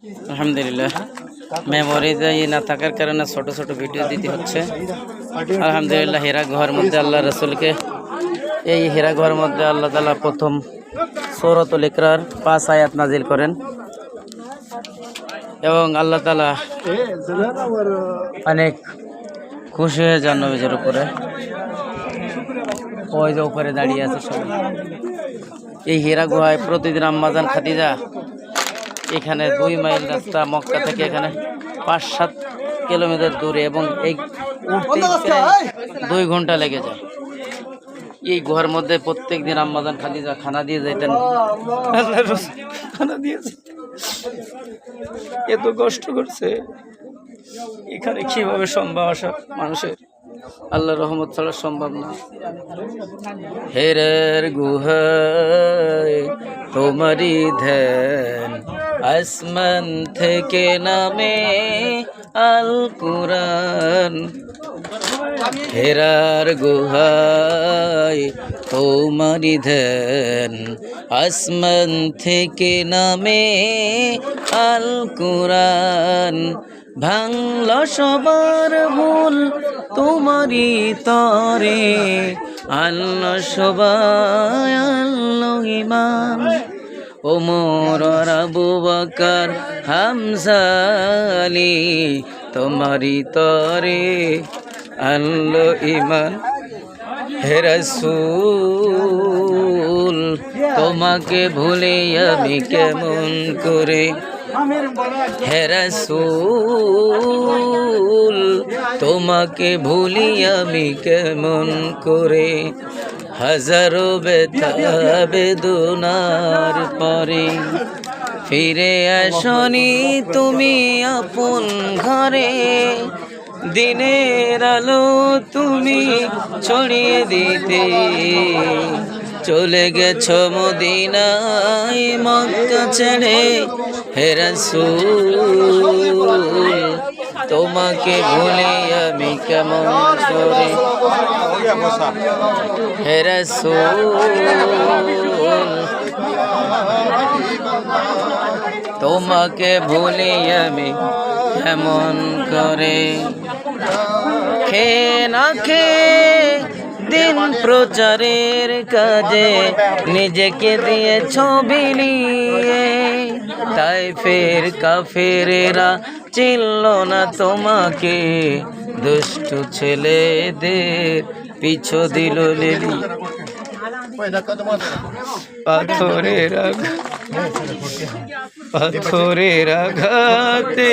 আলহামদুলিল্লাহ মেমোরিজ না থাকার কারণে ছোট ছোট ভিডিও দিতে হচ্ছে। আলহামদুলিল্লাহ হীরা গুহার মধ্যে আল্লাহ রসুলকে এই হীরা গুহার মধ্যে আল্লাহ তাআলা প্রথম সূরাতুল ইকরার 5 আয়াত নাজিল করেন এবং আল্লাহ তাআলা অনেক খুশি হয়ে যান নবীর উপরে। ওই যে উপরে দাঁড়িয়ে আছে সবাই। এই হীরা গুহায় প্রতিদিন আম্মাজান খাদিজা এখানে 2 মাইল রাস্তা মক্কা থেকে এখানে 5-7 কিলোমিটার দূরে এবং এই উঠতে 2 ঘন্টা লেগে যায়। এই গুহার মধ্যে প্রত্যেক দিন আম্মাজান খাদিজা খানা দিয়ে যেতেন। খানা দিয়েছে, এত কষ্ট করছে, এখানে কিভাবে সম্ভব আসা মানুষের? আল্লাহ রহমত ছাড়া সম্ভব না। হেরের গুহায় তোমারই ধ্যান, আসমান থেকে নামে আল কুরআন। হেরার গুহায় তোমারই ধ্যান, আসমান থেকে নামে আল কুরআন। ভাঙল সবার ভুল তোমারই তরে, আল্লাহ সবাই আল্লাহ ইমান। ওমর আর আবু বকর হামজা আলী তোমারই তরে আল্লাহ ইমান। হে রাসূল তোমাকে ভুলে আমি কেমন করে, হে রাসূল তোমাকে ভুলি আমি কেমন করে। হাজারো ব্যথা বেদনার পরে ফিরে আসনি তুমি আপন ঘরে, দিনের আলো তুমি ছড়িয়ে দিতে চলে গেছো মদিনায় মক্কা ছেড়ে। হে রাসূল তোমাকে ভুলে আমি কেমন করে, হে রাসূল তোমাকে ভুলে আমি কেমন করে। খেয়ে না খেয়ে দিন প্রচারের কাজে নিজেকে দিয়ে ছবি নিয়ে, তাই ফের কাফেরেরা চিনল না তোমাকে, দুষ্টু ছেলেদের পিছু দিল লেলি। পাথরের আঘাতে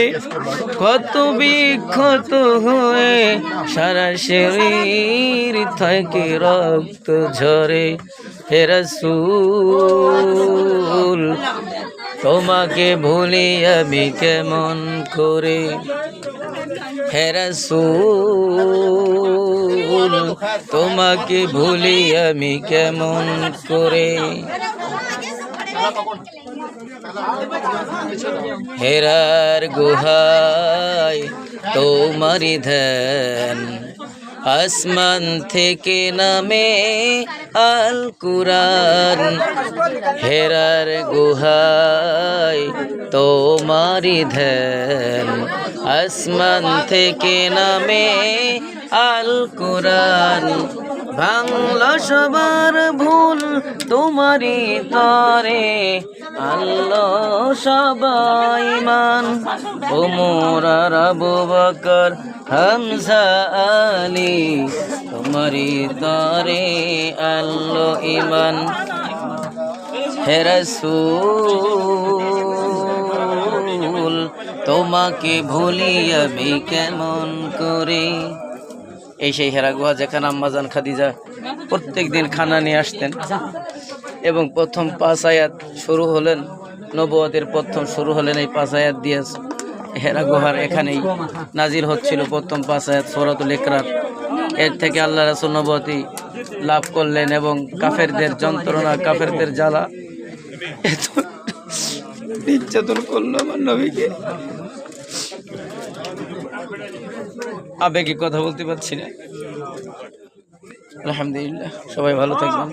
কত বিক্ষত হয়ে সারা শরীর থেকে রক্ত ঝরে। হে রাসূল তোমাকে ভুলি আমি কেমন করে, হে রাসূল তোমাকে ভুলি আমি কেমন করে। হেরার গুহায় তোমারই ধ্যান, আসমান থেকে নামে আল কুরআন। হেরার গুহায় তোমারই ধ্যান, আসমান থেকে নামে আল কুরআন। ভাঙল সবার ভুল তোমারই তরে, আল্লাহ সবাই মান। ওমর আর আবু বকর হামজা আলী তোমারই তরে আল্লাহ ইমান। হে রাসূল তোমাকে ভুলি আমি কেমন করে। এই সেই হীরা গুহা যেখানে আম্মাজান খাদিজা প্রত্যেক দিন খানা নিয়ে আসতেন এবং প্রথম 5 আয়াত শুরু হলেন, নবুয়তের প্রথম শুরু হলেন এই 5 আয়াত দিয়ে। হীরা গুহার এখানেই নাজিল হচ্ছিল প্রথম 5 আয়াত সূরাতুল ইকরার। এর থেকে আল্লাহ রাসূল নবুয়তি লাভ করলেন এবং কাফেরদের যন্ত্রণা, কাফেরদের জ্বালা এত নির্যাতন করলো আমার নবীকে। আবেগে কথা বলতে পারছি না। আলহামদুলিল্লাহ, সবাই ভালো থাকবেন।